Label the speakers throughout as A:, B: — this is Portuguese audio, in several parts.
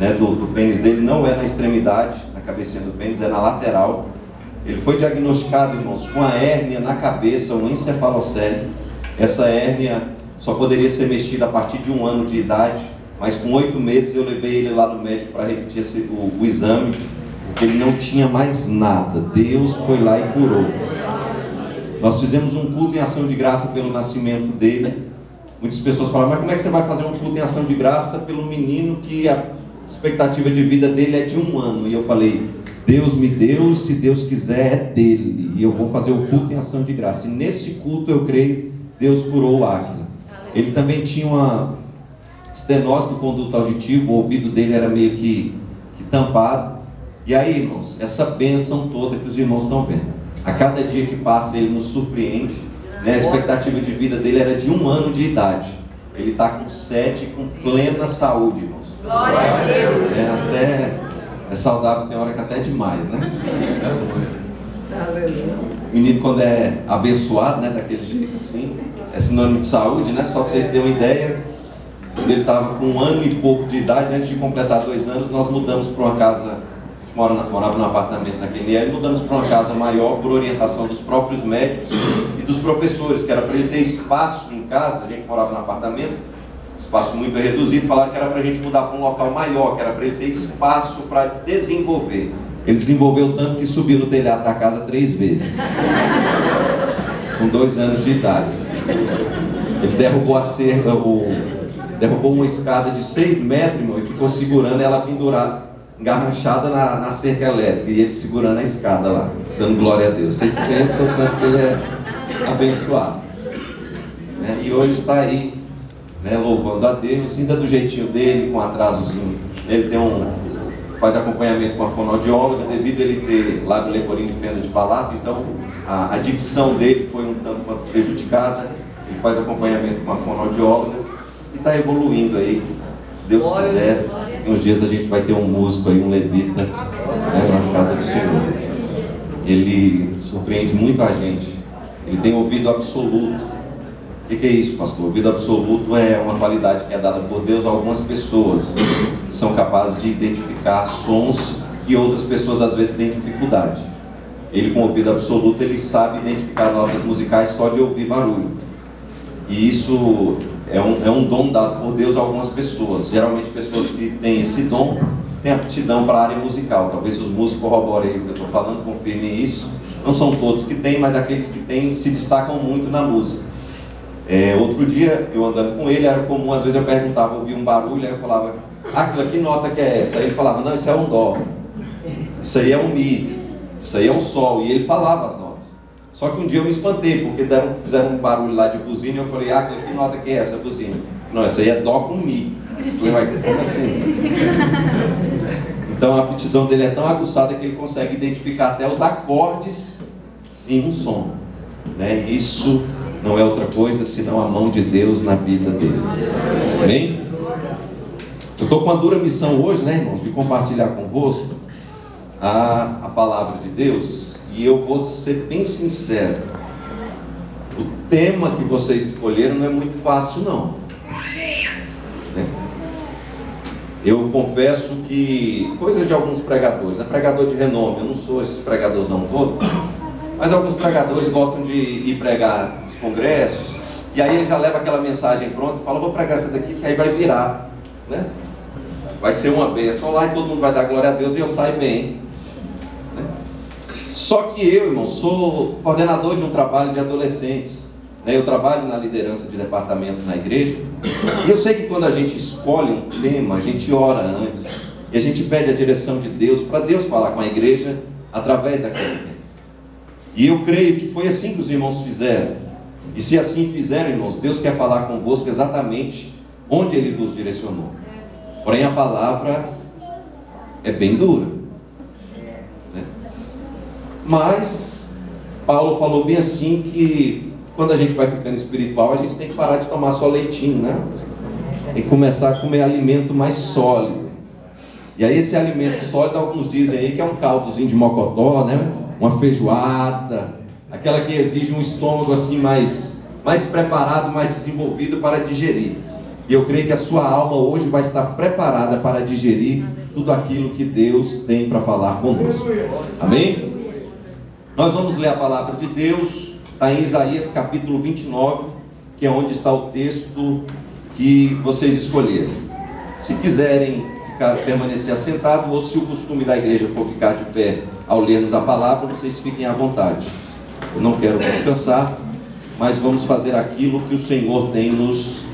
A: né, do pênis dele não é na extremidade, na cabecinha do pênis, é na lateral. Ele foi diagnosticado, irmãos, com a hérnia na cabeça, um encefalocele. Essa hérnia só poderia ser mexida a partir de 1 ano de idade, mas com 8 meses eu levei ele lá no médico para repetir o exame, porque ele não tinha mais nada. Deus foi lá e curou. Nós fizemos um culto em ação de graça pelo nascimento dele. Muitas pessoas falam, mas como é que você vai fazer um culto em ação de graça pelo menino que a expectativa de vida dele é de 1 ano? E eu falei, Deus me deu, se Deus quiser é dele, e eu vou fazer o culto em ação de graça. E nesse culto eu creio, Deus curou o Áquila. Ele também tinha uma estenose do conduto auditivo, o ouvido dele era meio que tampado. E aí, irmãos, essa bênção toda que os irmãos estão vendo, a cada dia que passa ele nos surpreende, né? A expectativa de vida dele era de 1 ano de idade. Ele está com 7, com plena saúde, irmãos.
B: Glória a Deus.
A: Até é saudável, tem hora que até é demais, né? O menino, quando é abençoado, né, daquele jeito assim, é sinônimo de saúde, né? Só para vocês terem uma ideia, quando ele estava com 1 ano e pouco de idade, antes de completar 2 anos, nós mudamos para uma casa, a gente morava num apartamento na Queniel, e mudamos para uma casa maior por orientação dos próprios médicos e dos professores, que era para ele ter espaço em casa. A gente morava num apartamento, espaço muito reduzido, falaram que era para a gente mudar para um local maior, que era para ele ter espaço para desenvolver. Ele desenvolveu tanto que subiu no telhado da casa 3 vezes, com 2 anos de idade. Ele derrubou derrubou uma escada de 6 metros, irmão, e ficou segurando ela pendurada, engarranchada na cerca elétrica, e ele segurando a escada lá, dando glória a Deus. Vocês pensam o tanto que ele é abençoado, né? E hoje está aí, né, louvando a Deus, ainda do jeitinho dele, com atrasozinho. Ele faz acompanhamento com a fonoaudióloga, devido a ele ter lábio leporino e fenda de palato, então a dicção dele foi um tanto quanto prejudicada. Ele faz acompanhamento com a fonoaudióloga e está evoluindo aí, se Deus quiser. Em uns dias a gente vai ter um músico aí, um levita, né, na casa do Senhor. Ele surpreende muito a gente. Ele tem ouvido absoluto. O que é isso, pastor? Ouvido absoluto é uma qualidade que é dada por Deus a algumas pessoas que são capazes de identificar sons que outras pessoas às vezes têm dificuldade. Ele, com ouvido absoluto, ele sabe identificar notas musicais só de ouvir barulho. E isso é um dom dado por Deus a algumas pessoas. Geralmente pessoas que têm esse dom têm aptidão para a área musical. Talvez os músicos corroborem o que eu estou falando, confirmem isso. Não são todos que têm, mas aqueles que têm se destacam muito na música. Outro dia, eu andando com ele, era comum, às vezes eu perguntava, ouvia um barulho, aí eu falava, Áquila, que nota que é essa? Aí ele falava, não, isso é um dó, isso aí é um mi, isso aí é um sol, e ele falava as notas. Só que um dia eu me espantei, porque fizeram um barulho lá de buzina, e eu falei, Áquila, que nota que é essa buzina? Não, essa aí é dó com mi. Eu falei, mas como assim? Então a aptidão dele é tão aguçada que ele consegue identificar até os acordes em um som, né? Isso não é outra coisa senão a mão de Deus na vida dele. Amém? Eu estou com a dura missão hoje, né, irmãos, de compartilhar convosco a palavra de Deus. E eu vou ser bem sincero, o tema que vocês escolheram não é muito fácil não, né? Eu confesso que, coisa de alguns pregadores, né? Pregador de renome, eu não sou esse pregadorzão todo, mas alguns pregadores gostam de ir pregar nos congressos, e aí ele já leva aquela mensagem pronta e fala, vou pregar essa daqui que aí vai virar, né? Vai ser uma bênção lá e todo mundo vai dar glória a Deus e eu saio bem, né? Só que eu, irmão, sou coordenador de um trabalho de adolescentes, né? Eu trabalho na liderança de departamento na igreja, e eu sei que quando a gente escolhe um tema, a gente ora antes, e a gente pede a direção de Deus, para Deus falar com a igreja através daquele tema. E eu creio que foi assim que os irmãos fizeram. E se assim fizeram, irmãos, Deus quer falar convosco exatamente onde Ele vos direcionou. Porém a palavra é bem dura, né? Mas Paulo falou bem assim que quando a gente vai ficando espiritual, a gente tem que parar de tomar só leitinho, né? Tem que começar a comer alimento mais sólido. E aí esse alimento sólido, alguns dizem aí que é um caldozinho de mocotó, né? Uma feijoada, aquela que exige um estômago assim mais preparado, mais desenvolvido para digerir. E eu creio que a sua alma hoje vai estar preparada para digerir tudo aquilo que Deus tem para falar conosco. Amém? Nós vamos ler a palavra de Deus, está em Isaías capítulo 29, que é onde está o texto que vocês escolheram. Se quiserem permanecer assentados, ou se o costume da igreja for ficar de pé ao lermos a palavra, vocês fiquem à vontade. Eu não quero descansar, mas vamos fazer aquilo que o Senhor tem nos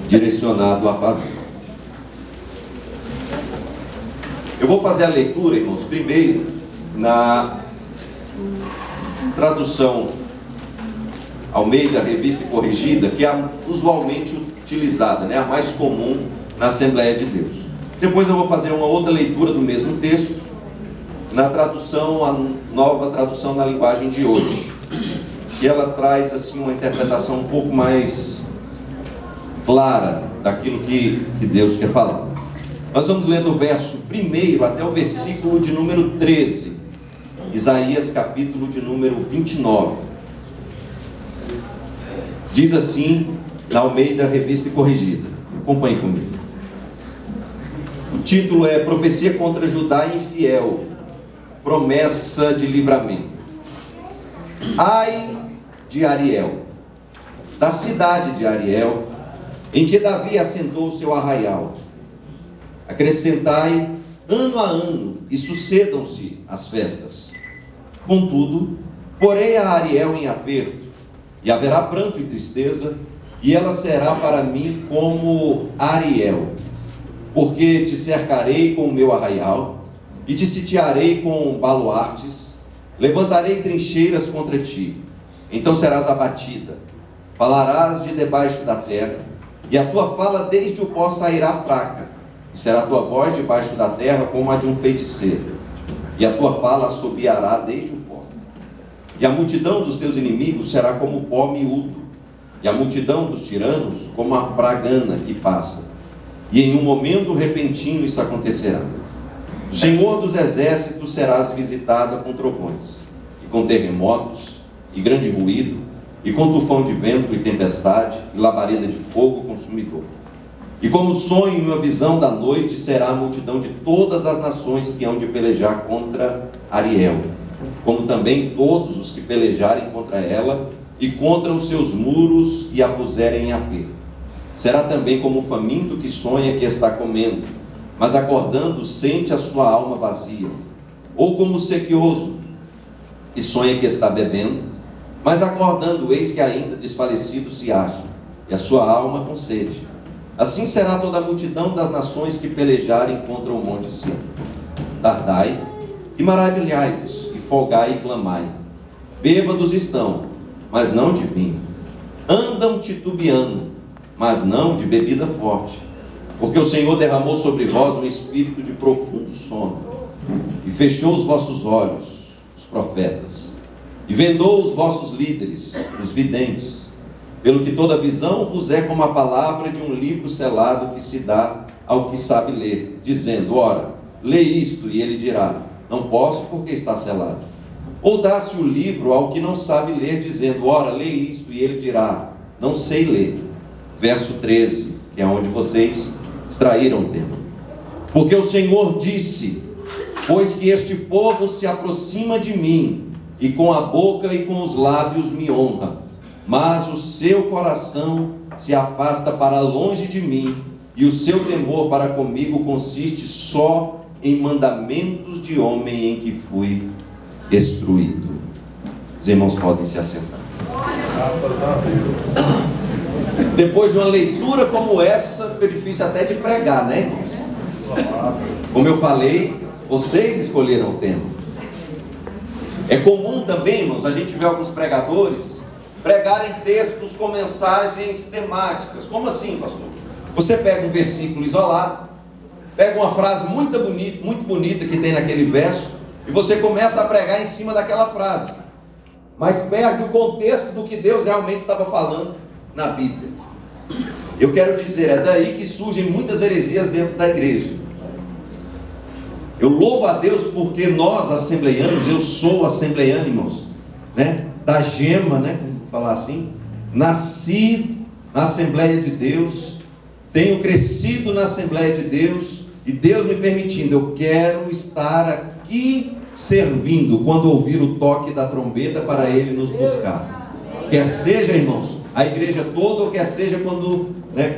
A: direcionado a fazer. Eu vou fazer a leitura, irmãos, primeiro na tradução Almeida, Revista e Corrigida, que é a usualmente utilizada, né? A mais comum na Assembleia de Deus. Depois eu vou fazer uma outra leitura do mesmo texto na tradução, a nova tradução na linguagem de hoje, que ela traz assim uma interpretação um pouco mais clara daquilo que Deus quer falar. Nós vamos ler do verso 1 até o versículo de número 13, Isaías capítulo de número 29. Diz assim na Almeida, Revista e Corrigida. Acompanhe comigo. O título é Profecia contra Judá Infiel, Promessa de Livramento. Ai de Ariel, da cidade de Ariel, em que Davi assentou o seu arraial. Acrescentai ano a ano, e sucedam-se as festas. Contudo, porei a Ariel em aperto, e haverá pranto e tristeza, e ela será para mim como Ariel, porque te cercarei com o meu arraial, e te sitiarei com baluartes, levantarei trincheiras contra ti, então serás abatida, falarás de debaixo da terra, e a tua fala desde o pó sairá fraca, e será a tua voz debaixo da terra como a de um feiticeiro, e a tua fala assobiará desde o pó. E a multidão dos teus inimigos será como o pó miúdo, e a multidão dos tiranos como a pragana que passa. E em um momento repentino isso acontecerá. O Senhor dos exércitos serás visitada com trovões, e com terremotos, e grande ruído, e com tufão de vento e tempestade, e labareda de fogo consumidor. E como sonho e uma visão da noite será a multidão de todas as nações que hão de pelejar contra Ariel, como também todos os que pelejarem contra ela e contra os seus muros e a puserem em aperto. Será também como o faminto que sonha que está comendo, mas acordando sente a sua alma vazia, ou como o sequioso que sonha que está bebendo, mas acordando eis que ainda desfalecido se acha, e a sua alma com sede. Assim será toda a multidão das nações que pelejarem contra o monte Sião. Tardai e maravilhai-vos, e folgai e clamai. Bêbados estão, mas não de vinho. Andam titubeando, mas não de bebida forte. Porque o Senhor derramou sobre vós um espírito de profundo sono, e fechou os vossos olhos, os profetas, e vendou os vossos líderes, os videntes, pelo que toda visão vos é como a palavra de um livro selado que se dá ao que sabe ler, dizendo, ora, lê isto, e ele dirá, não posso porque está selado. Ou dá-se o livro ao que não sabe ler, dizendo, ora, lê isto, e ele dirá, não sei ler. Verso 13, que é onde vocês extraíram o tema. Porque o Senhor disse, pois que este povo se aproxima de mim, e com a boca e com os lábios me honra, mas o seu coração se afasta para longe de mim, e o seu temor para comigo consiste só em mandamentos de homem em que fui instruído. Os irmãos podem se assentar.
B: Graças a Deus.
A: Depois de uma leitura como essa, fica difícil até de pregar, né, irmãos? Como eu falei, vocês escolheram o tema. É comum também, irmãos, a gente vê alguns pregadores pregarem textos com mensagens temáticas. Como assim, pastor? Você pega um versículo isolado, pega uma frase muito bonita que tem naquele verso, e você começa a pregar em cima daquela frase, mas perde o contexto do que Deus realmente estava falando na Bíblia. Eu quero dizer, é daí que surgem muitas heresias dentro da igreja. Eu louvo a Deus porque nós, assembleianos, eu sou assembleiano, irmãos, né? Da gema, né? Como falar assim, nasci na Assembleia de Deus, tenho crescido na Assembleia de Deus, e Deus me permitindo, eu quero estar aqui servindo, quando ouvir o toque da trombeta para Ele nos buscar. Quer seja, irmãos, a igreja toda, ou quer seja quando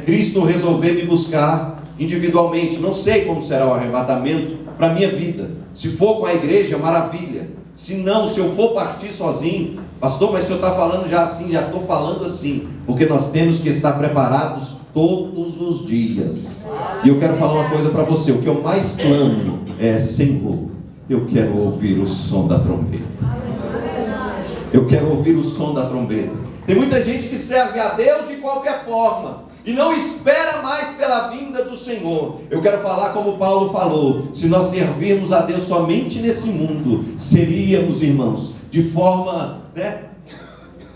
A: Cristo resolver me buscar individualmente. Não sei como será o arrebatamento para a minha vida. Se for com a igreja, maravilha. Se não, se eu for partir sozinho, pastor, mas o senhor está falando já assim, já estou falando assim, porque nós temos que estar preparados todos os dias. E eu quero falar uma coisa para você, o que eu mais clamo é: Senhor, eu quero ouvir o som da trombeta. Eu quero ouvir o som da trombeta. Tem muita gente que serve a Deus de qualquer forma e não espera mais pela vinda do Senhor. Eu quero falar como Paulo falou: se nós servirmos a Deus somente nesse mundo, seríamos, irmãos, de forma,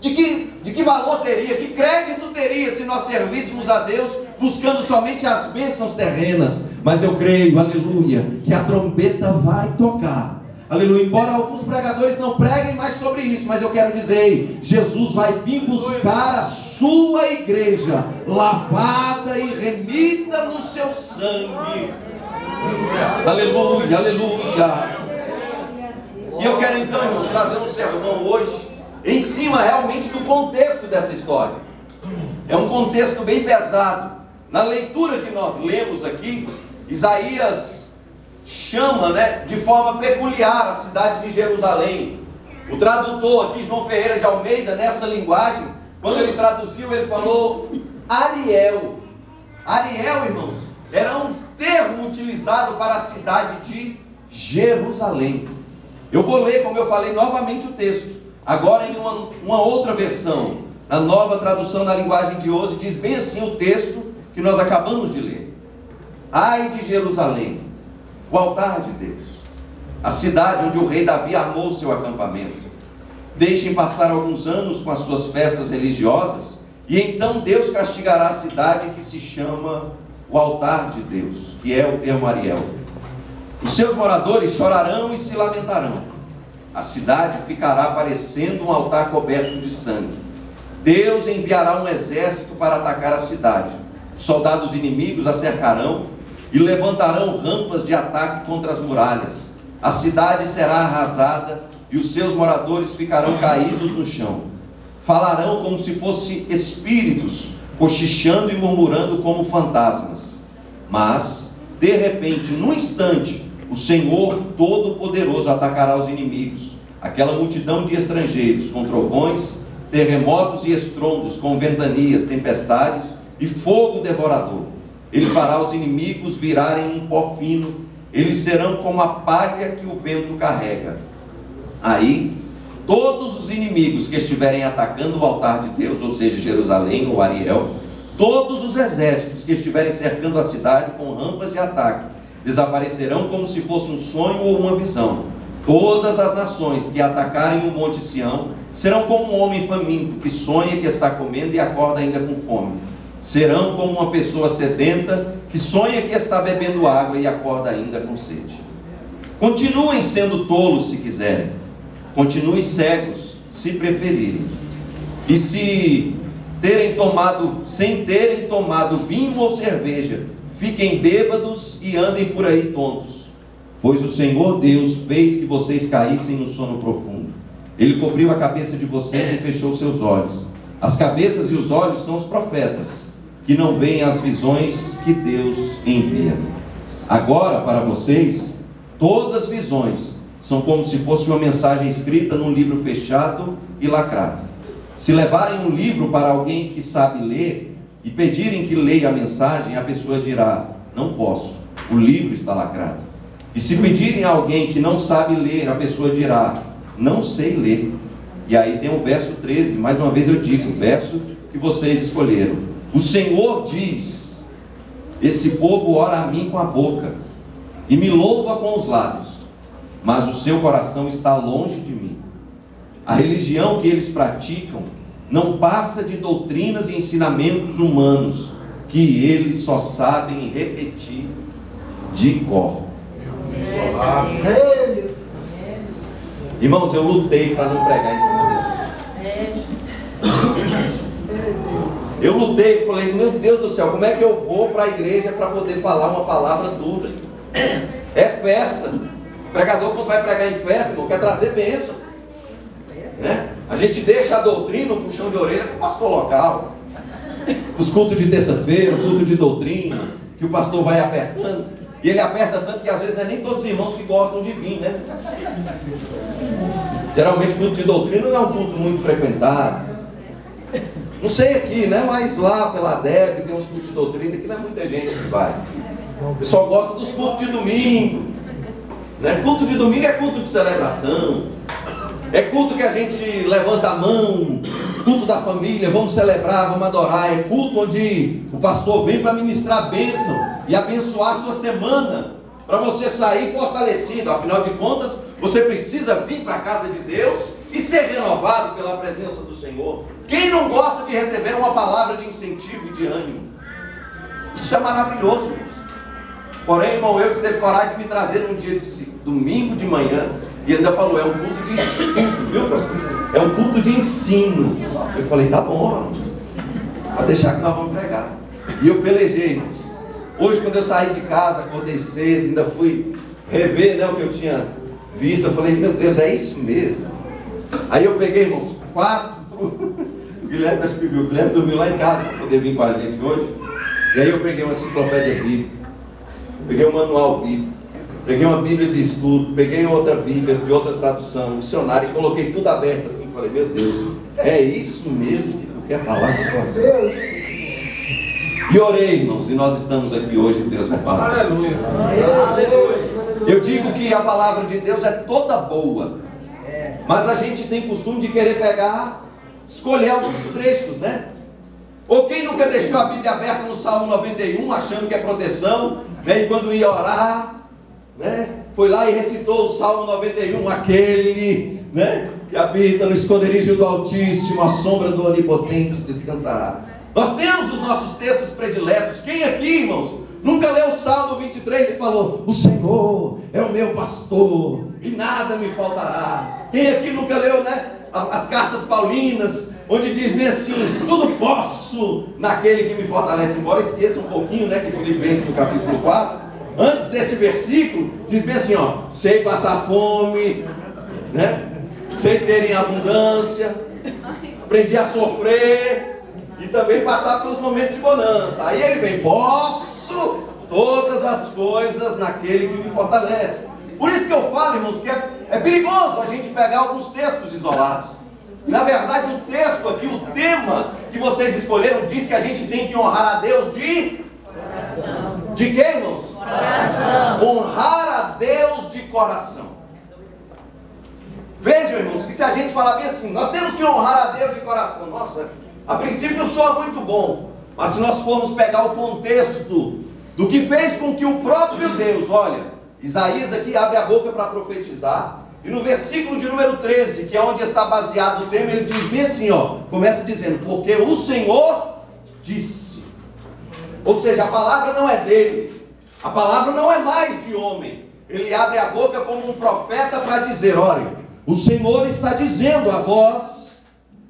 A: de que valor teria, que crédito teria se nós servíssemos a Deus buscando somente as bênçãos terrenas? Mas eu creio, aleluia, que a trombeta vai tocar. Aleluia, embora alguns pregadores não preguem mais sobre isso, mas eu quero dizer, Jesus vai vir buscar a sua igreja, lavada e remida no seu sangue. Aleluia, aleluia. E eu quero então, irmãos, trazer um sermão hoje, em cima realmente do contexto dessa história. É um contexto bem pesado. Na leitura que nós lemos aqui, Isaías chama, de forma peculiar a cidade de Jerusalém. O tradutor aqui, João Ferreira de Almeida, nessa linguagem, quando ele traduziu, ele falou Ariel. Ariel, irmãos, era um termo utilizado para a cidade de Jerusalém. Eu vou ler, como eu falei, novamente o texto, agora em uma outra versão. Na nova tradução na linguagem de hoje, diz bem assim o texto que nós acabamos de ler: ai de Jerusalém, o altar de Deus, a cidade onde o rei Davi armou o seu acampamento. Deixem passar alguns anos com as suas festas religiosas, e então Deus castigará a cidade que se chama o altar de Deus, que é o termo Ariel. Os seus moradores chorarão e se lamentarão. A cidade ficará parecendo um altar coberto de sangue. Deus enviará um exército para atacar a cidade. Soldados inimigos a cercarão e levantarão rampas de ataque contra as muralhas. A cidade será arrasada e os seus moradores ficarão caídos no chão. Falarão como se fossem espíritos, cochichando e murmurando como fantasmas. Mas, de repente, num instante, o Senhor Todo-Poderoso atacará os inimigos, aquela multidão de estrangeiros, com trovões, terremotos e estrondos, com ventanias, tempestades e fogo devorador. Ele fará os inimigos virarem um pó fino, eles serão como a palha que o vento carrega. Aí, todos os inimigos que estiverem atacando o altar de Deus, ou seja, Jerusalém ou Ariel, todos os exércitos que estiverem cercando a cidade com rampas de ataque, desaparecerão como se fosse um sonho ou uma visão. Todas as nações que atacarem o monte Sião serão como um homem faminto, que sonha que está comendo e acorda ainda com fome. Serão como uma pessoa sedenta, que sonha que está bebendo água e acorda ainda com sede. Continuem sendo tolos se quiserem. Continuem cegos se preferirem. E sem terem tomado vinho ou cerveja, fiquem bêbados e andem por aí tontos. Pois o Senhor Deus fez que vocês caíssem no sono profundo. Ele cobriu a cabeça de vocês e fechou seus olhos. As cabeças e os olhos são os profetas, que não veem as visões que Deus envia. Agora, para vocês, todas as visões são como se fosse uma mensagem escrita num livro fechado e lacrado. Se levarem um livro para alguém que sabe ler e pedirem que leia a mensagem, a pessoa dirá: não posso, o livro está lacrado. E se pedirem a alguém que não sabe ler, a pessoa dirá: não sei ler. E aí tem o verso 13, mais uma vez eu digo, o verso que vocês escolheram. O Senhor diz: esse povo ora a mim com a boca e me louva com os lábios, mas o seu coração está longe de mim. A religião que eles praticam não passa de doutrinas e ensinamentos humanos, que eles só sabem repetir de cor. Irmãos, eu lutei para não pregar em cima desse. Eu lutei, falei, meu Deus do céu, como é que eu vou para a igreja para poder falar uma palavra dura? É festa. O pregador, quando vai pregar em festa, irmão, quer trazer bênção, né? A gente deixa a doutrina, um puxão de orelha para o pastor local. Os cultos de terça-feira, o culto de doutrina, que o pastor vai apertando. E ele aperta tanto que às vezes não é nem todos os irmãos que gostam de vir, né? Geralmente o culto de doutrina não é um culto muito frequentado. Não sei aqui, né? Mas lá pela DEB tem uns cultos de doutrina que não é muita gente que vai. O pessoal gosta dos cultos de domingo, né? Culto de domingo é culto de celebração. É culto que a gente levanta a mão, culto da família, vamos celebrar, vamos adorar. É culto onde o pastor vem para ministrar a bênção e abençoar a sua semana, para você sair fortalecido. Afinal de contas, você precisa vir para a casa de Deus e ser renovado pela presença do Senhor. Quem não gosta de receber uma palavra de incentivo e de ânimo? Isso é maravilhoso, irmãos. Porém, irmão, eu que teve coragem de me trazer num dia de domingo de manhã, e ainda falou, é um culto de estudo, viu, pastor? É um culto de ensino. Eu falei, tá bom, pode deixar que nós vamos pregar. E eu pelejei, irmãos. Hoje, quando eu saí de casa, acordei cedo, ainda fui rever, né, o que eu tinha visto. Eu falei, meu Deus, é isso mesmo. Aí eu peguei, irmãos, 4. O Guilherme, acho que viu, o Guilherme dormiu lá em casa para poder vir com a gente hoje. E aí eu peguei uma enciclopédia bíblica, peguei um manual bíblico, peguei uma bíblia de estudo, peguei outra bíblia de outra tradução, um dicionário, e coloquei tudo aberto assim. Falei, meu Deus, é isso mesmo que tu quer falar com Deus? E orei, irmãos, e nós estamos aqui hoje, Deus vai falar.
B: Aleluia.
A: Eu digo que a palavra de Deus é toda boa, mas a gente tem costume de querer pegar, escolher alguns trechos, né? Ou quem nunca deixou a Bíblia aberta no Salmo 91, achando que é proteção, né? E quando ia orar, né? Foi lá e recitou o Salmo 91, aquele, né? Que habita no esconderijo do Altíssimo, a sombra do Onipotente descansará. Nós temos os nossos textos prediletos. Quem aqui, irmãos, nunca leu o Salmo 23 e falou, o Senhor é o meu pastor e nada me faltará? Quem aqui nunca leu, né, as cartas paulinas, onde diz bem assim, tudo posso naquele que me fortalece? Embora esqueça um pouquinho, né, que Filipenses no capítulo 4, antes desse versículo, diz bem assim, ó, sei passar fome, né, sei ter em abundância, aprendi a sofrer e também passar pelos momentos de bonança. Aí ele vem, posso todas as coisas naquele que me fortalece. Por isso que eu falo, irmãos, que é perigoso a gente pegar alguns textos isolados. E na verdade o texto aqui, o tema que vocês escolheram, diz que a gente tem que honrar a Deus de coração. De quê, irmãos? Coração. Honrar a Deus de coração. Vejam, irmãos, que se a gente falar bem assim, nós temos que honrar a Deus de coração. Nossa, a princípio soa muito bom, mas se nós formos pegar o contexto do que fez com que o próprio Deus, olha, Isaías aqui abre a boca para profetizar, e no versículo de número 13, que é onde está baseado o tema, ele diz bem assim, ó, começa dizendo, porque o Senhor disse. Ou seja, a palavra não é dele, a palavra não é mais de homem. Ele abre a boca como um profeta para dizer, olha, o Senhor está dizendo a vós,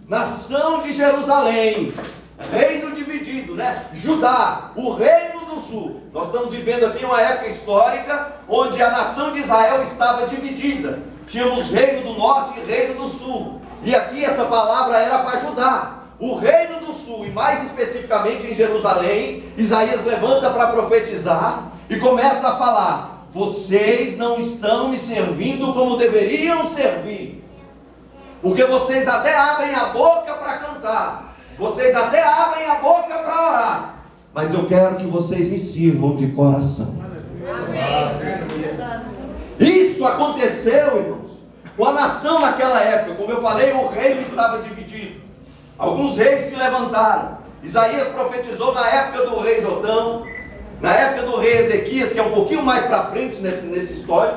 A: nação de Jerusalém, reino dividido, né? Judá, o reino do sul. Nós estamos vivendo aqui uma época histórica onde a nação de Israel estava dividida. Tínhamos reino do norte e reino do sul. E aqui essa palavra era para Judá, o reino do sul, e mais especificamente em Jerusalém. Isaías levanta para profetizar e começa a falar, vocês não estão me servindo como deveriam servir, porque vocês até abrem a boca para cantar, vocês até abrem a boca para orar, mas eu quero que vocês me sirvam de coração. Isso aconteceu, irmãos, com a nação naquela época. Como eu falei, o reino estava dividido. Alguns reis se levantaram. Isaías profetizou na época do rei Jotão, na época do rei Ezequias, que é um pouquinho mais para frente nessa história.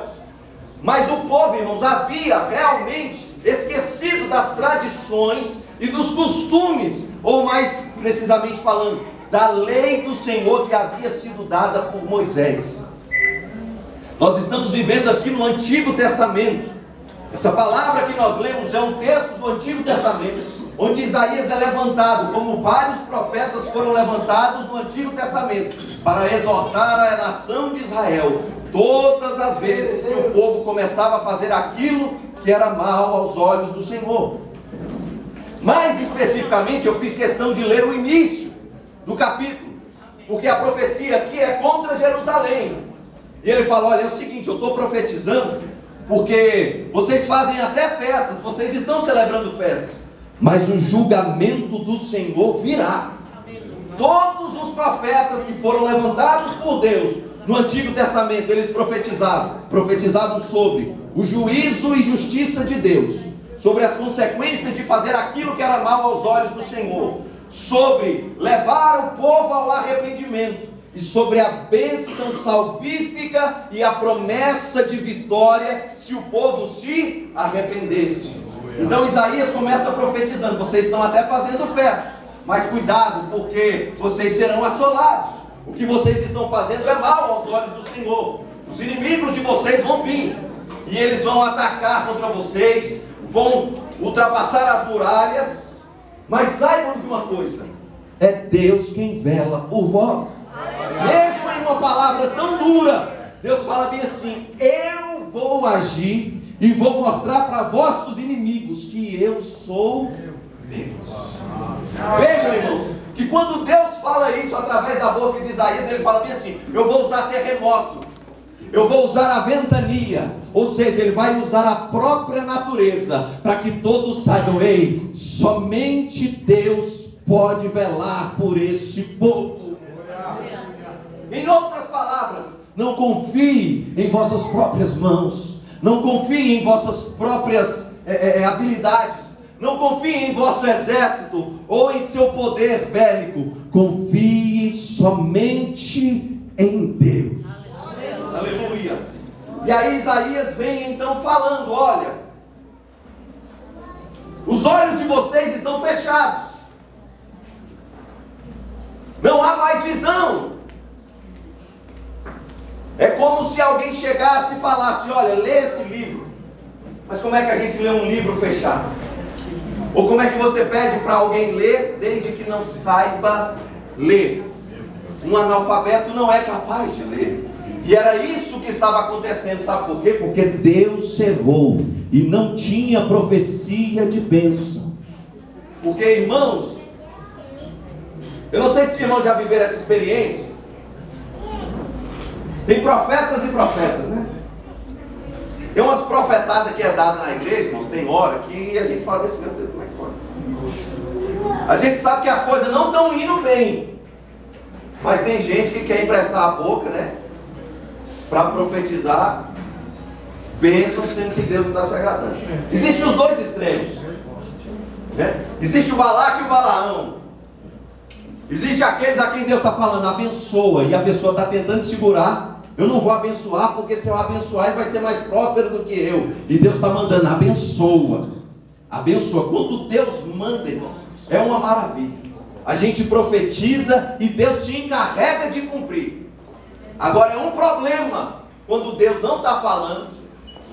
A: Mas o povo, irmãos, havia realmente esquecido das tradições e dos costumes, ou mais precisamente falando, da lei do Senhor que havia sido dada por Moisés. Nós estamos vivendo aqui no Antigo Testamento. Essa palavra que nós lemos é um texto do Antigo Testamento, onde Isaías é levantado, como vários profetas foram levantados no Antigo Testamento, para exortar a nação de Israel, todas as vezes que o povo começava a fazer aquilo que era mal aos olhos do Senhor. Mais especificamente, eu fiz questão de ler o início do capítulo, porque a profecia aqui é contra Jerusalém. E ele fala: olha, é o seguinte, eu estou profetizando, porque vocês fazem até festas, vocês estão celebrando festas, mas o julgamento do Senhor virá. Todos os profetas que foram levantados por Deus no Antigo Testamento, eles profetizavam sobre o juízo e justiça de Deus, sobre as consequências de fazer aquilo que era mal aos olhos do Senhor, sobre levar o povo ao arrependimento, e sobre a bênção salvífica e a promessa de vitória se o povo se arrependesse. Então Isaías começa profetizando: vocês estão até fazendo festa, mas cuidado, porque vocês serão assolados. O que vocês estão fazendo é mal aos olhos do Senhor. Os inimigos de vocês vão vir, e eles vão atacar contra vocês, vão ultrapassar as muralhas. Mas saibam de uma coisa: é Deus quem vela por vós. Mesmo em uma palavra tão dura, Deus fala bem assim: eu vou agir e vou mostrar para vossos inimigos que eu sou Deus. Vejam, irmãos, que quando Deus fala isso através da boca de Isaías, ele fala bem assim: eu vou usar terremoto, eu vou usar a ventania, ou seja, ele vai usar a própria natureza, para que todos saibam: ei, somente Deus pode velar por este povo. Em outras palavras, não confie em vossas próprias mãos, não confie em vossas próprias habilidades, não confie em vosso exército ou em seu poder bélico. Confie somente em Deus. Aleluia. E aí Isaías vem então falando: olha, os olhos de vocês estão fechados, não há mais visão. É como se alguém chegasse e falasse: olha, lê esse livro. Mas como é que a gente lê um livro fechado? Ou como é que você pede para alguém ler desde que não saiba ler? Um analfabeto não é capaz de ler. E era isso que estava acontecendo, sabe por quê? Porque Deus cerrou e não tinha profecia de bênção. Porque, irmãos, eu não sei se os irmãos já viveram essa experiência. Tem profetas e profetas, né? Tem umas profetadas que é dada na igreja, irmãos, tem hora que a gente fala assim: meu Deus, como é que pode? A gente sabe que as coisas não estão indo bem, mas tem gente que quer emprestar a boca, né, para profetizar bênção, sendo que Deus não está se agradando. Existem os dois extremos, né? Existe o Balaque e o Balaão. Existe aqueles a quem Deus está falando: abençoa, e a pessoa está tentando segurar. Eu não vou abençoar, porque se eu abençoar ele vai ser mais próspero do que eu. E Deus está mandando: abençoa, abençoa. Quando Deus manda, irmãos, é uma maravilha. A gente profetiza e Deus se encarrega de cumprir. Agora é um problema quando Deus não está falando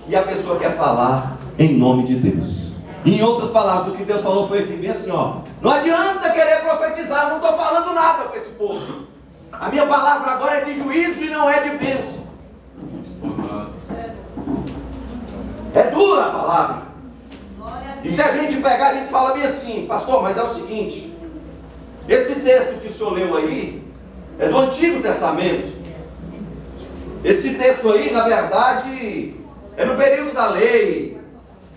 A: e a pessoa quer falar em nome de Deus. Em outras palavras, o que Deus falou foi aqui bem assim: ó, não adianta querer profetizar, eu não estou falando nada com esse povo. A minha palavra agora é de juízo e não é de bênção. É dura a palavra. E se a gente pegar, a gente fala bem assim: pastor, mas é o seguinte, esse texto que o senhor leu aí é do Antigo Testamento. Esse texto aí, na verdade, é no período da lei.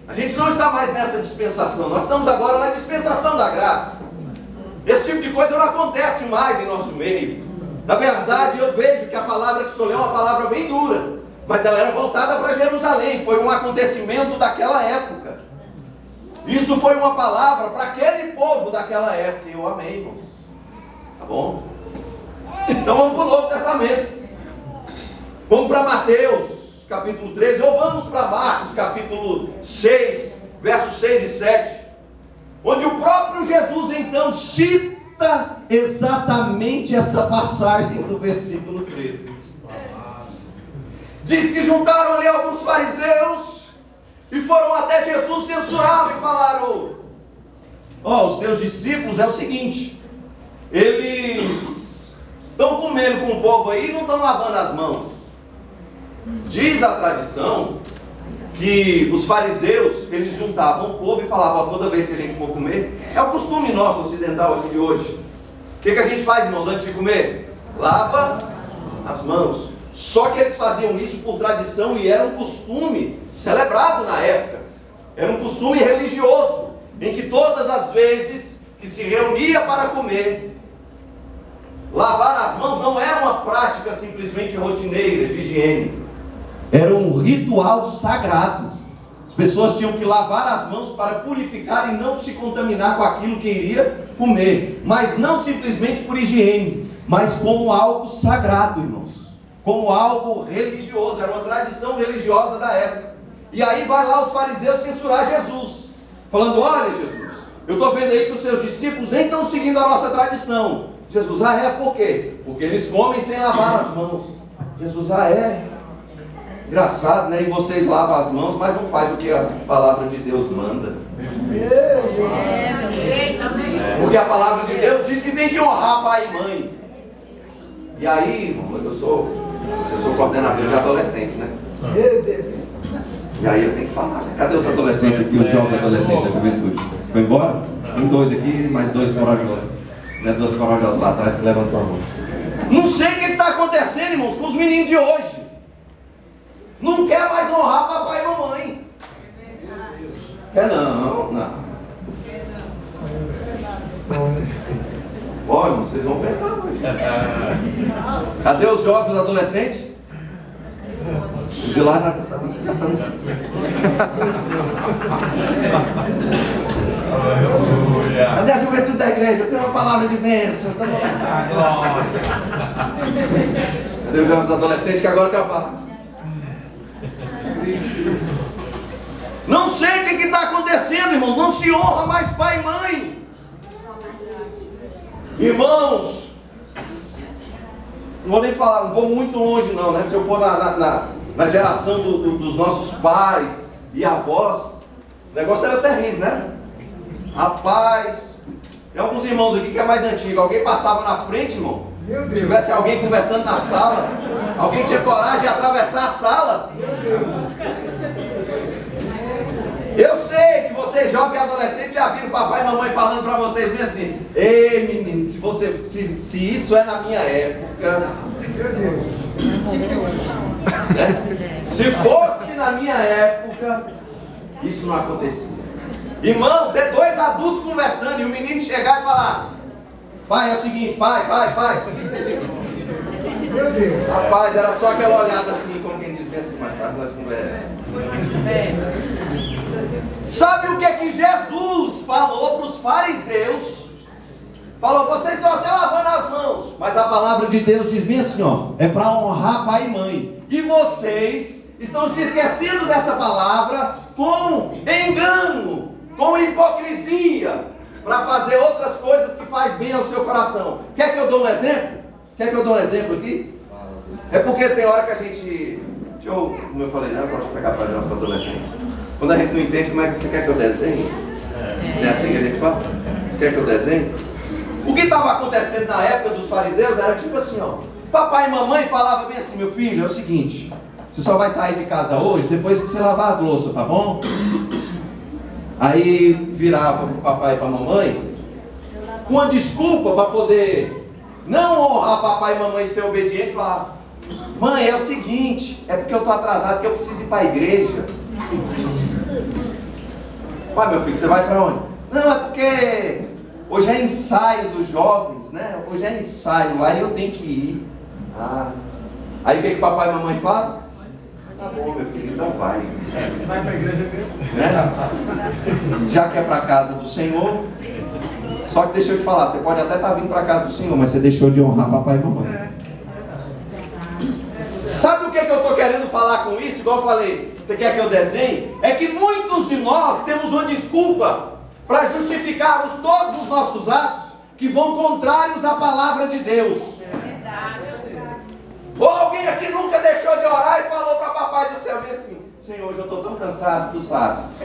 A: A gente não está mais nessa dispensação, nós estamos agora na dispensação da graça. Esse tipo de coisa não acontece mais em nosso meio. Na verdade, eu vejo que a palavra que o senhor leu é uma palavra bem dura, mas ela era voltada para Jerusalém, foi um acontecimento daquela época. Isso foi uma palavra para aquele povo daquela época, e eu amei, irmãos. Tá bom? Então vamos para o Novo Testamento. Vamos para Mateus, capítulo 13, ou vamos para Marcos, capítulo 6, versos 6 e 7, onde o próprio Jesus então cita exatamente essa passagem do versículo 13. Diz que juntaram ali alguns fariseus e foram até Jesus censurá-lo e falaram: os teus discípulos é o seguinte, eles estão comendo com o povo aí e não estão lavando as mãos. Diz a tradição que os fariseus, eles juntavam o povo e falavam, toda vez que a gente for comer, é o costume nosso ocidental aqui de hoje. O que a gente faz, irmãos, antes de comer? Lava as mãos. Só que eles faziam isso por tradição e era um costume celebrado na época. Era um costume religioso, em que todas as vezes que se reunia para comer, lavar as mãos não era uma prática simplesmente rotineira de higiene. Era um ritual sagrado. As pessoas tinham que lavar as mãos para purificar e não se contaminar com aquilo que iria comer. Mas não simplesmente por higiene, mas como algo sagrado, irmãos. Como algo religioso, era uma tradição religiosa da época. E aí vai lá os fariseus censurar Jesus, falando, olha Jesus, eu estou vendo aí que os seus discípulos nem estão seguindo a nossa tradição. Jesus, por quê? Porque eles comem sem lavar as mãos. Jesus, engraçado, né? E vocês lavam as mãos, mas não faz o que a palavra de Deus manda. Porque a palavra de Deus diz que tem que honrar pai e mãe. E aí, irmão, eu sou coordenador de adolescente, né? Meu Deus. E aí eu tenho que falar, né? Cadê os adolescentes aqui, os jovens adolescentes da juventude? Foi embora? Tem 2 aqui, mais 2 corajosos. Né? 2 corajosos lá atrás que levantou a mão. Não sei o que está acontecendo, irmãos, com os meninos de hoje. Não quer mais honrar papai e mamãe. Não. Olha, vocês vão pegar hoje. Cadê os jovens adolescentes? Os de lá já tá... Cadê a juventude da igreja? Eu tenho uma palavra de bênção. Cadê os jovens adolescentes que agora tem uma palavra? Não sei o que está acontecendo, irmão. Não se honra mais pai e mãe. Irmãos, não vou nem falar, não vou muito longe não, né? Se eu for na geração dos nossos pais e avós, o negócio era terrível, né? Rapaz, tem alguns irmãos aqui que é mais antigo. Alguém passava na frente, irmão, tivesse alguém conversando na sala, alguém tinha coragem de atravessar a sala. Eu sei que vocês jovens e adolescentes já viram papai e mamãe falando para vocês bem assim, ei menino, se isso é na minha época, se fosse na minha época, isso não acontecia. Irmão, ter 2 adultos conversando e o menino chegar e falar, pai, é o seguinte, pai. Meu Deus. Rapaz, era só aquela olhada assim, como quem diz bem assim, mais tarde nós conversamos. Sabe o que Jesus falou para os fariseus? Falou, vocês estão até lavando as mãos, mas a palavra de Deus diz bem assim, é para honrar pai e mãe. E vocês estão se esquecendo dessa palavra com engano, com hipocrisia, para fazer outras coisas que faz bem ao seu coração. Quer que eu dê um exemplo? Aqui? É porque tem hora que a gente... como eu falei, né? Eu gosto de pegar para adolescente. Quando a gente não entende como é que você quer que eu desenhe, não é assim que a gente fala? Você quer que eu desenhe? O que estava acontecendo na época dos fariseus era tipo assim, papai e mamãe falavam bem assim, meu filho, é o seguinte, você só vai sair de casa hoje depois que você lavar as louças, tá bom? Aí virava para o papai e para a mamãe com a desculpa para poder não honrar papai e mamãe e ser obediente e falar, mãe, é o seguinte, é porque eu estou atrasado, que eu preciso ir para a igreja. Pai, meu filho, você vai para onde? Não, é porque hoje é ensaio dos jovens, né? Hoje é ensaio lá e eu tenho que ir. Aí o que papai e mamãe falam? Tá bom, meu filho, então vai. Vai para a igreja mesmo? Né? Já que é para a casa do Senhor. Só que deixa eu te falar, você pode até estar vindo para a casa do Senhor, mas você deixou de honrar papai e mamãe. Sabe o que eu estou querendo falar com isso? Igual eu falei, você quer que eu desenhe? É que muitos de nós temos uma desculpa para justificar todos os nossos atos que vão contrários à palavra de Deus. Ou alguém aqui nunca deixou de orar e falou para papai do céu bem assim, Senhor, hoje eu estou tão cansado, tu sabes.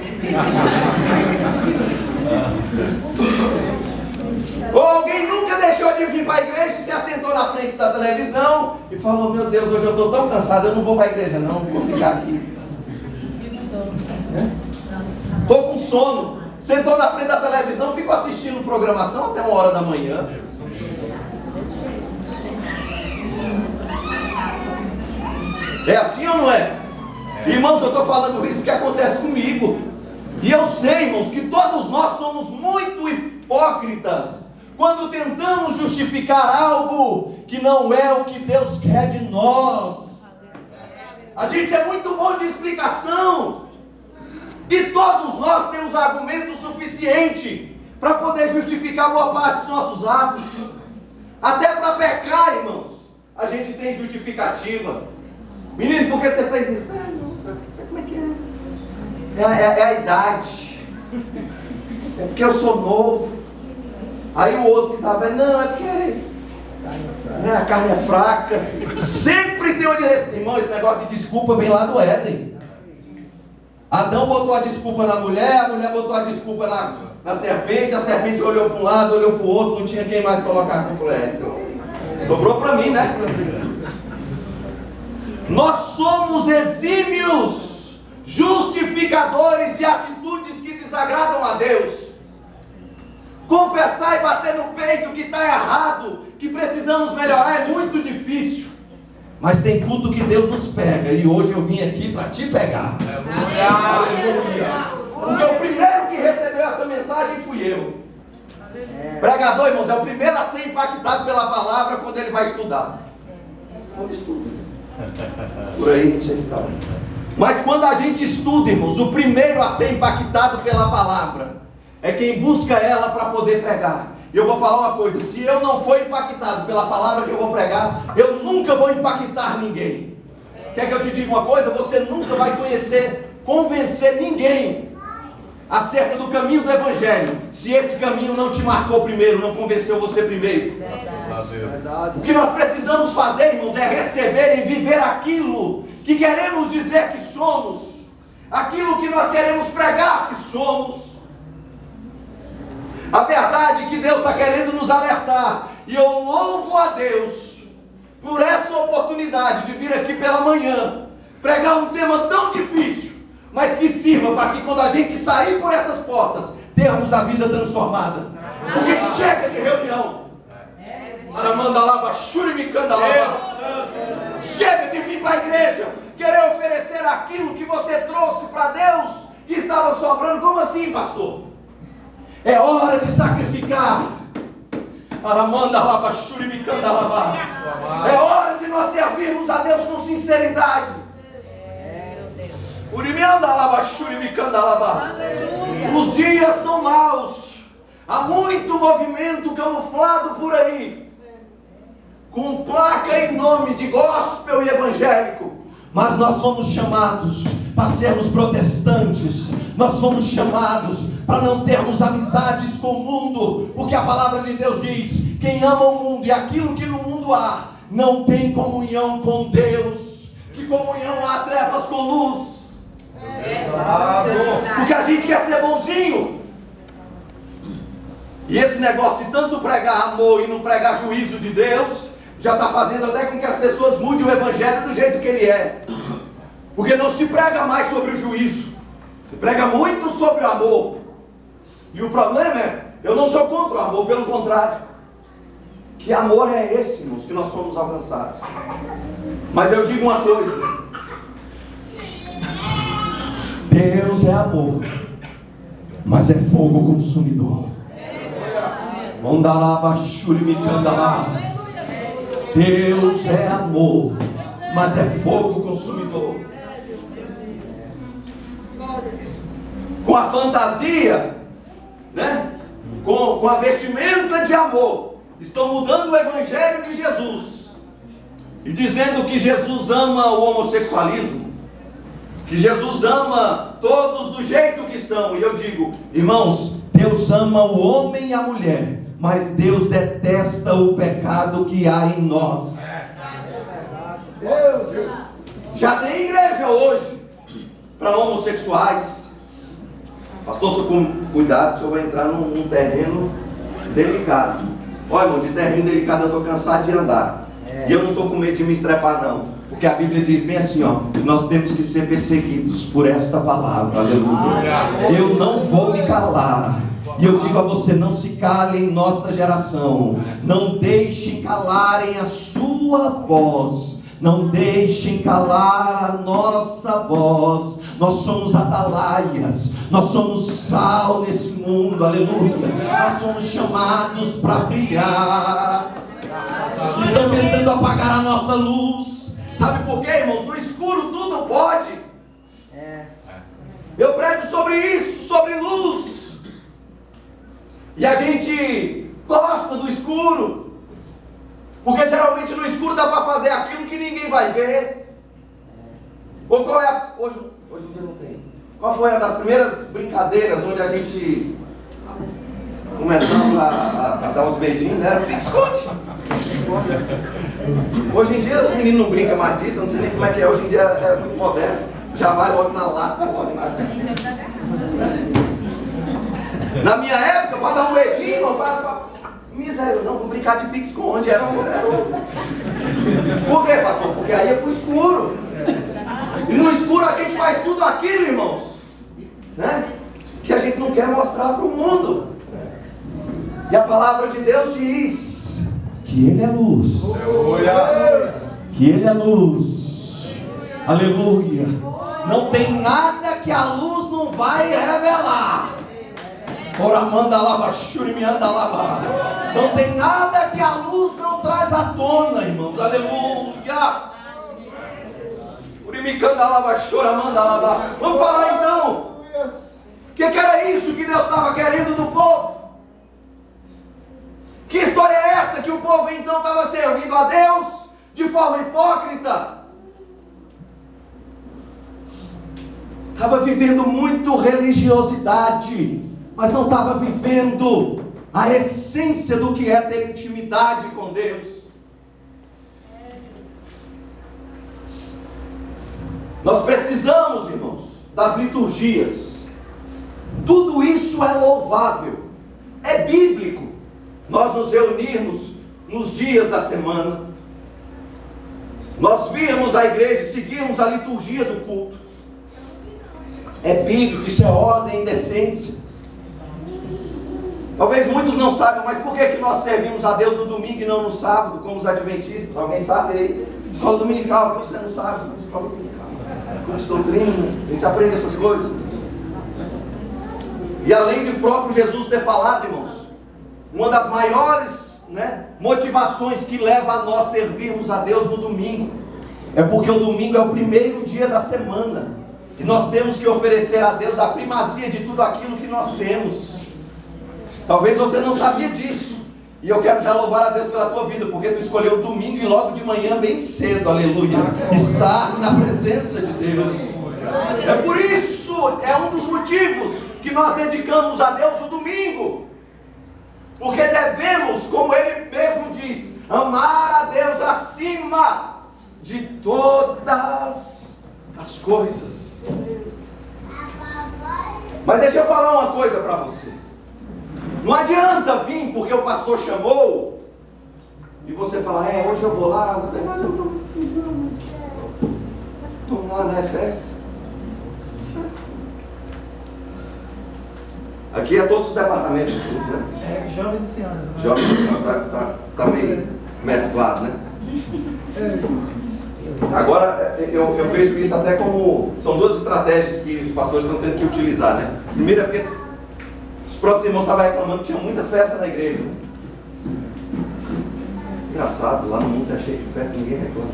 A: Ou alguém nunca deixou de vir para a igreja e se assentou na frente da televisão e falou: meu Deus, hoje eu estou tão cansado, eu não vou para a igreja não, vou ficar aqui. Estou com sono. Sentou na frente da televisão, ficou assistindo programação até 1h da manhã. É assim ou não é? Irmãos, eu estou falando isso porque acontece comigo. E eu sei, irmãos, que todos nós somos muito hipócritas quando tentamos justificar algo que não é o que Deus quer de nós. A gente é muito bom de explicação. E todos nós temos argumento suficiente para poder justificar boa parte dos nossos atos. Até para pecar, irmãos, a gente tem justificativa. Menino, por que você fez isso? Não sei como é que é. É a idade. É porque eu sou novo. Aí o outro que estava velho, não, é porque a carne é fraca. Sempre tem onde responder. Irmão, esse negócio de desculpa vem lá do Éden. Adão botou a desculpa na mulher, a mulher botou a desculpa na serpente, a serpente olhou para um lado, olhou para o outro, não tinha quem mais colocar a culpa. Então, sobrou para mim, né? Nós somos exímios justificadores de atitudes que desagradam a Deus. Confessar e bater no peito que está errado, que precisamos melhorar, é muito difícil. Mas tem culto que Deus nos pega, e hoje eu vim aqui para te pegar. Porque o primeiro que recebeu essa mensagem fui eu. Pregador, irmãos, é o primeiro a ser impactado pela palavra quando ele vai estudar. Quando estuda. Por aí, não sei se está. Mas quando a gente estuda, irmãos, o primeiro a ser impactado pela palavra é quem busca ela para poder pregar. E eu vou falar uma coisa: se eu não for impactado pela palavra que eu vou pregar, eu nunca vou impactar ninguém. Quer que eu te diga uma coisa? Você nunca vai convencer ninguém acerca do caminho do Evangelho, se esse caminho não te marcou primeiro, não convenceu você primeiro. O que nós precisamos fazer, irmãos, é receber e viver aquilo que queremos dizer que somos, aquilo que nós queremos pregar que somos. A verdade é que Deus está querendo nos alertar, e eu louvo a Deus por essa oportunidade de vir aqui pela manhã, pregar um tema tão difícil, mas que sirva para que quando a gente sair por essas portas, termos a vida transformada. Porque chega de reunião. Chega de vir para a igreja, querer oferecer aquilo que você trouxe para Deus, que estava sobrando. Como assim, pastor? É hora de sacrificar. É hora de nós servirmos a Deus com sinceridade. Os dias são maus. Há muito movimento camuflado por aí, com placa em nome de gospel e evangélico. Mas nós fomos chamados para sermos protestantes. Nós fomos chamados para não termos amizades com o mundo, porque a palavra de Deus diz: quem ama o mundo e aquilo que no mundo há, não tem comunhão com Deus. Que comunhão há trevas com luz? Porque a gente quer ser bonzinho. E esse negócio de tanto pregar amor e não pregar juízo de Deus, já está fazendo até com que as pessoas mudem o evangelho do jeito que ele é. Porque não se prega mais sobre o juízo, se prega muito sobre o amor. E o problema é, eu não sou contra o amor, pelo contrário. Que amor é esse, irmãos, que nós somos alcançados? Mas eu digo uma coisa: Deus é amor, mas é fogo consumidor. Deus é amor, mas é fogo consumidor. Com a fantasia, né? Com a vestimenta de amor, estão mudando o evangelho de Jesus e dizendo que Jesus ama o homossexualismo, que Jesus ama todos do jeito que são. E eu digo, irmãos, Deus ama o homem e a mulher, mas Deus detesta o pecado que há em nós. Deus, já tem igreja hoje para homossexuais. Pastor, só com cuidado, o senhor vai entrar num terreno delicado. Olha, irmão, de terreno delicado eu estou cansado de andar. E eu não estou com medo de me estrepar, não. Porque a Bíblia diz bem assim, ó, nós temos que ser perseguidos por esta palavra. Aleluia. Eu não vou me calar. E eu digo a você, não se cale em nossa geração. Não deixem calarem a sua voz. Não deixem calar a nossa voz. Nós somos atalaias. Nós somos sal nesse mundo. Aleluia. Nós somos chamados para brilhar. Estão tentando apagar a nossa luz. Sabe por quê, irmãos? No escuro tudo pode. Eu prego sobre isso, sobre luz. E a gente gosta do escuro. Porque geralmente no escuro dá para fazer aquilo que ninguém vai ver. Ou qual é a... Hoje em dia não tem. Qual foi uma das primeiras brincadeiras onde a gente começamos a dar uns beijinhos, né? Era pique-esconde. Hoje em dia os meninos não brincam mais disso, eu não sei nem como é que é. Hoje em dia é muito moderno. Já vai logo na lata. Na minha época, para dar um beijinho, miséria, não, vou brincar de pique-esconde. Por quê, pastor? Porque aí é pro escuro. E no escuro a gente faz tudo aquilo, irmãos, né? Que a gente não quer mostrar para o mundo. E a palavra de Deus diz que Ele é luz. Que Ele é luz. Aleluia. Não tem nada que a luz não vai revelar. Oramanda lava, churimianda lava. Não tem nada que a luz não traz à tona, irmãos. Aleluia. Urimicanda lava, choramanda lava. Vamos falar então. O que era isso que Deus estava querendo do povo? Que história é essa que o povo então estava servindo a Deus de forma hipócrita? Estava vivendo muito religiosidade, mas não estava vivendo a essência do que é ter intimidade com Deus. Nós precisamos, irmãos, das liturgias. Tudo isso é louvável, é bíblico. Nós nos reunirmos nos dias da semana, nós virmos a igreja e seguirmos a liturgia do culto. É bíblico, isso é ordem e decência. Talvez muitos não saibam, mas por que nós servimos a Deus no domingo e não no sábado, como os adventistas? Alguém sabe aí? Escola dominical, você não sabe, mas escola dominical. Culto de doutrina, a gente aprende essas coisas. E além de próprio Jesus ter falado, irmãos, uma das maiores, motivações que leva a nós servirmos a Deus no domingo é porque o domingo é o primeiro dia da semana. E nós temos que oferecer a Deus a primazia de tudo aquilo que nós temos. Talvez você não sabia disso. E eu quero já louvar a Deus pela tua vida, porque tu escolheu o domingo e logo de manhã bem cedo, aleluia, estar na presença de Deus. É por isso, é um dos motivos que nós dedicamos a Deus o domingo. Porque devemos, como Ele mesmo diz, amar a Deus acima de todas as coisas. Mas deixa eu falar uma coisa para você. Não adianta vir porque o pastor chamou e você falar, hoje eu vou lá. Na verdade eu estou lá, não é festa? Aqui é todos os departamentos, né?
C: Jovens e senhoras.
A: Jovens, tá meio mesclado, né? Agora, eu vejo isso até como... São duas estratégias que os pastores estão tendo que utilizar, né? Primeiro é porque os próprios irmãos estavam reclamando que tinha muita festa na igreja. Engraçado, lá no mundo é cheio de festa, ninguém reclama.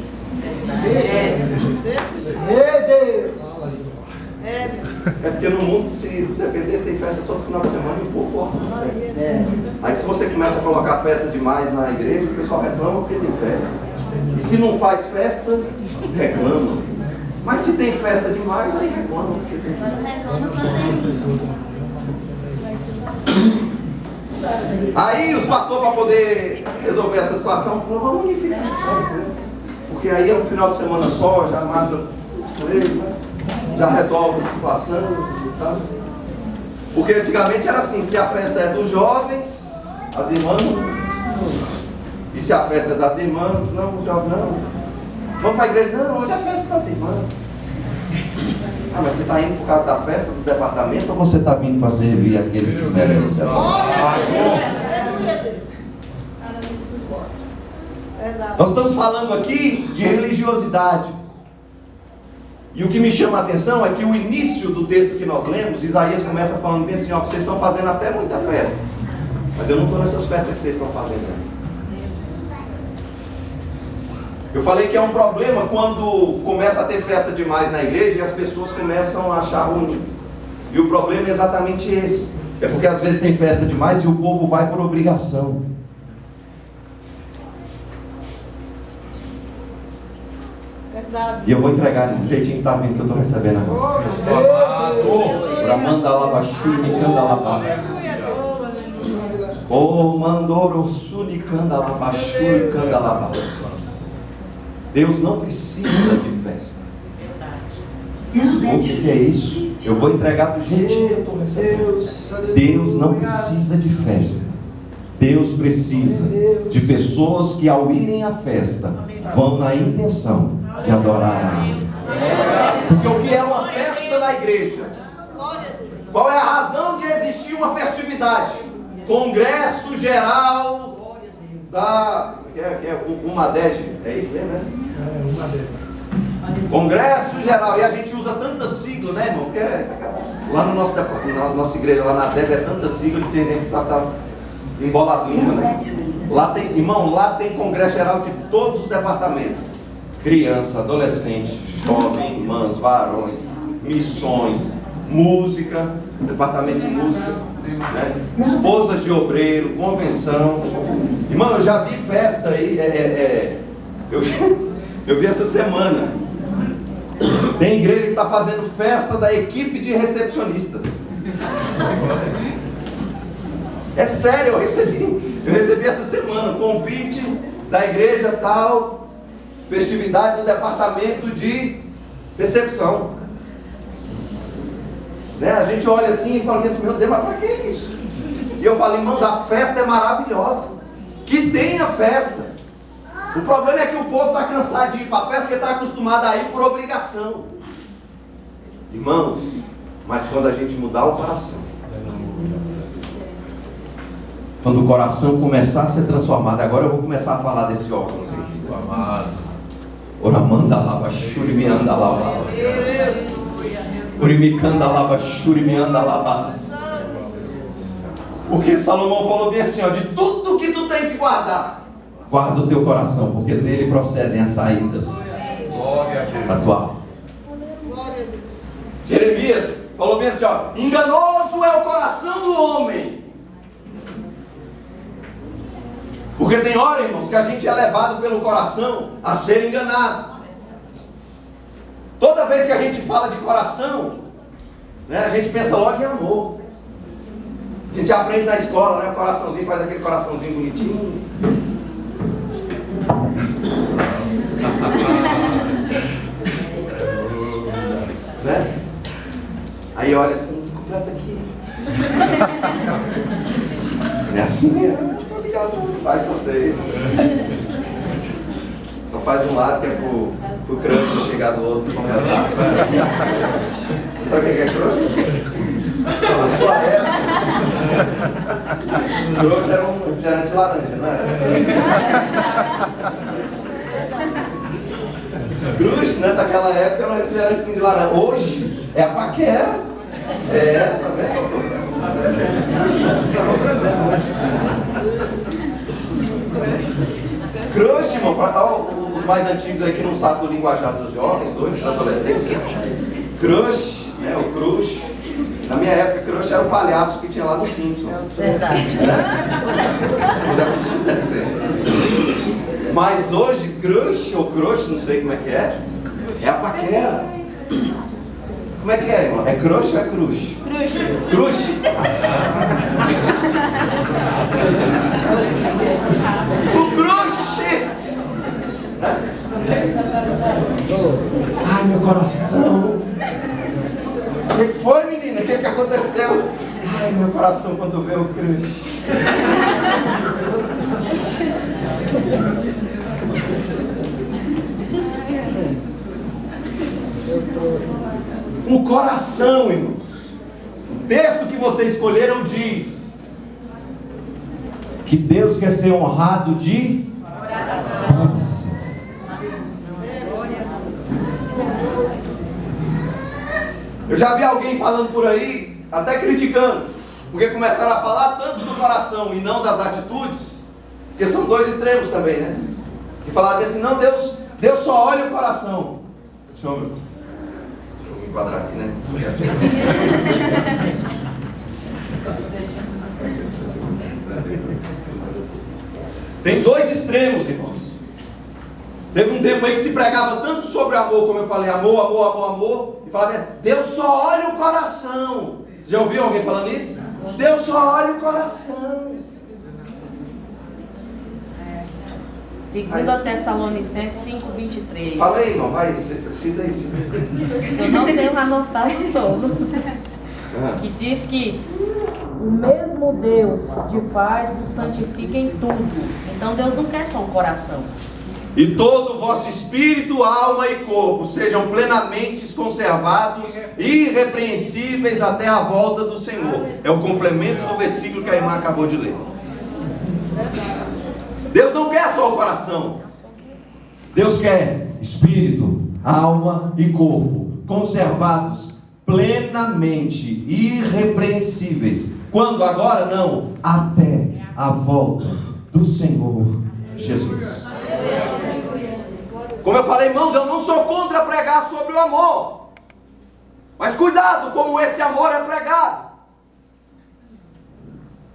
C: Deus!
A: É porque no mundo, se depender, tem festa todo final de semana e o povo gosta de festa. Aí se você começa a colocar festa demais na igreja, o pessoal reclama porque tem festa. E se não faz festa, reclama. Mas se tem festa demais, aí reclama porque tem festa. Aí os pastores, para poder resolver essa situação, falaram, vamos unificar as festas, né? Porque aí é um final de semana só, já mata os coelhos, né? Já resolve a situação, tá? Porque antigamente era assim, se a festa é dos jovens, as irmãs não. E se a festa é das irmãs, não, os jovens não. Vamos para a igreja? Não, hoje é a festa das irmãs. Ah, mas você está indo por causa da festa do departamento ou você está vindo para servir aquele que merece? Nós estamos falando aqui de religiosidade. E o que me chama a atenção é que o início do texto que nós lemos, Isaías começa falando bem assim, ó, vocês estão fazendo até muita festa, mas eu não estou nessas festas que vocês estão fazendo. Eu falei que é um problema quando começa a ter festa demais na igreja e as pessoas começam a achar ruim. E o problema é exatamente esse. É porque às vezes tem festa demais e o povo vai por obrigação. E eu vou entregar do jeitinho que está vindo, que eu estou recebendo agora. Oh, mandoro suni candalabachuri candalabas. Deus não precisa de festa. O que é isso? Eu vou entregar do jeitinho que eu estou recebendo. Deus não precisa de festa. Deus precisa de pessoas que ao irem à festa vão na intenção de adorar a Ele. Porque o que é uma festa na igreja? Qual é a razão de existir uma festividade? Congresso geral da... UMADEG, é isso mesmo, né? Congresso geral, e a gente usa tanta sigla, né, irmão? Porque lá no na nossa igreja, lá na DEB, é tanta sigla que tem gente que tá embola as línguas, né? Lá tem, irmão, lá tem congresso geral de todos os departamentos: criança, adolescente, jovem, irmãs, varões, missões, música, departamento de música, né? Esposas de obreiro, convenção. Irmão, eu já vi festa aí, eu vi essa semana. Tem igreja que está fazendo festa da equipe de recepcionistas. É sério, eu recebi essa semana convite da igreja tal, festividade do departamento de recepção. Né? A gente olha assim e fala assim, meu Deus, mas para que isso? E eu falo, irmãos, a festa é maravilhosa. Que tenha festa. O problema é que o povo está cansado de ir para a festa porque está acostumado a ir por obrigação. Irmãos, mas quando a gente mudar o coração, quando o coração começar a ser transformado, agora eu vou começar a falar desse óculos aí. Oramanda lava shuri me anda lava. Urimicanda lava shuri me anda lava. Porque Salomão falou bem assim, ó, de tudo que tu tem que guardar, guarda o teu coração, porque dele procedem as saídas para tua alma. Jeremias falou bem assim, ó, enganoso é o coração do homem. Porque tem hora, irmãos, que a gente é levado pelo coração a ser enganado. Toda vez que a gente fala de coração, né, a gente pensa logo em amor. A gente aprende na escola, né? O coraçãozinho, faz aquele coraçãozinho bonitinho. Né? Aí olha assim, completa aqui. Não é assim, tô ligado, vai com vocês. Só faz de um lado que é pro crush chegar do outro e completar. Sabe o que é crush? Na sua época, o crush era um refrigerante de laranja, não era? Crush, né, daquela época era um refrigerante de laranja. Hoje é a paquera. É, tá vendo, pastor? Crush, irmão, os mais antigos aí que não sabem o linguajar dos jovens, hoje, dos adolescentes. Crush, né, o crush. Na minha época, crush era o palhaço que tinha lá nos Simpsons.
D: Verdade.
A: Quando assistia o desenho. Mas hoje, crush ou crush, não sei como é que é a paquera. Como é que é, irmão? É crush ou é crush? Crush. Crush? O crush! Né? Ai, meu coração. O que foi, menina? O que aconteceu? Ai, meu coração quando vê o crush. O coração, irmãos. O texto que vocês escolheram diz que Deus quer ser honrado de coração. Eu já vi alguém falando por aí, até criticando, porque começaram a falar tanto do coração e não das atitudes, porque são dois extremos também, né? E falaram assim, não, Deus só olha o coração. Deixa eu me enquadrar aqui, né? Tem dois extremos, irmãos. Teve um tempo aí que se pregava tanto sobre amor, como eu falei, amor, amor, amor, amor, e falava, Deus só olha o coração. Já ouviu alguém falando isso? Deus só olha o coração.
D: Segunda Tessalonicenses 5:23.
A: Fala aí, irmão, vai, cita aí.
D: Eu não tenho anotado todo. Que diz que o mesmo Deus de paz vos santifica em tudo. Então Deus não quer só um coração.
A: E todo o vosso espírito, alma e corpo sejam plenamente conservados, irrepreensíveis até a volta do Senhor. É o complemento do versículo que a irmã acabou de ler. Deus não quer só o coração. Deus quer espírito, alma e corpo conservados plenamente, irrepreensíveis. Quando? Agora? Não. Até a volta do Senhor Jesus. Como eu falei, irmãos, eu não sou contra pregar sobre o amor. Mas cuidado como esse amor é pregado.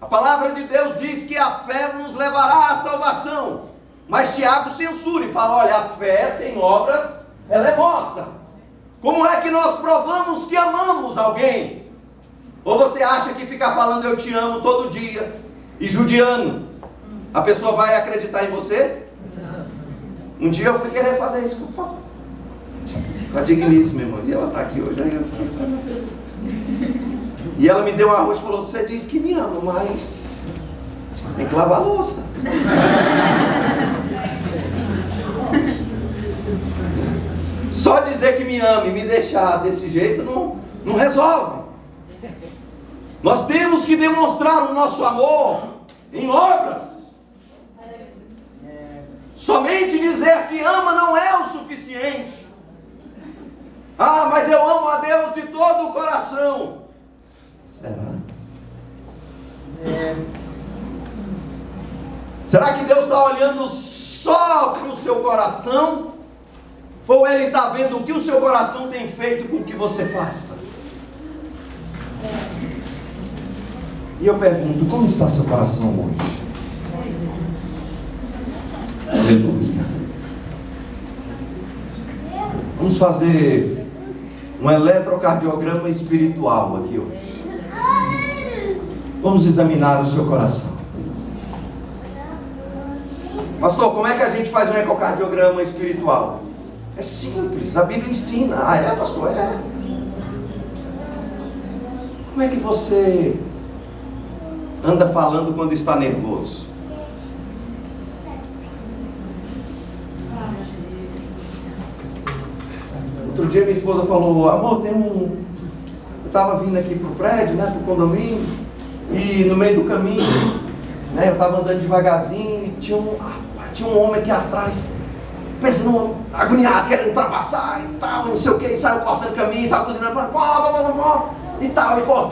A: A palavra de Deus diz que a fé nos levará à salvação. Mas Tiago censura e fala, olha, a fé sem obras, ela é morta. Como é que nós provamos que amamos alguém? Ou você acha que ficar falando eu te amo todo dia e judiando, a pessoa vai acreditar em você? Um dia eu fui querer fazer isso com a digníssima irmã, e ela está aqui hoje, aí eu fiquei... E ela me deu um arroz e falou, você disse que me ama, mas tem que lavar a louça. Só dizer que me ama e me deixar desse jeito não resolve. Nós temos que demonstrar o nosso amor em obras. Somente dizer que ama não é o suficiente. Ah, mas eu amo a Deus de todo o coração. Será? Será que Deus está olhando só para o seu coração? Ou Ele está vendo o que o seu coração tem feito com o que você faça? E eu pergunto, como está seu coração hoje? Aleluia. Vamos fazer um eletrocardiograma espiritual aqui hoje. Vamos examinar o seu coração. Pastor, como é que a gente faz um ecocardiograma espiritual? É simples, a Bíblia ensina. Ah, é, pastor? É. Como é que você anda falando quando está nervoso? Outro dia minha esposa falou, amor, eu estava vindo aqui pro prédio, né, pro condomínio, e no meio do caminho, né, eu estava andando devagarzinho e tinha um homem aqui atrás, pensando, agoniado, querendo ultrapassar e tal, não sei o que, e saiu cortando caminho, saiu cozinhando, e tal, e cortando.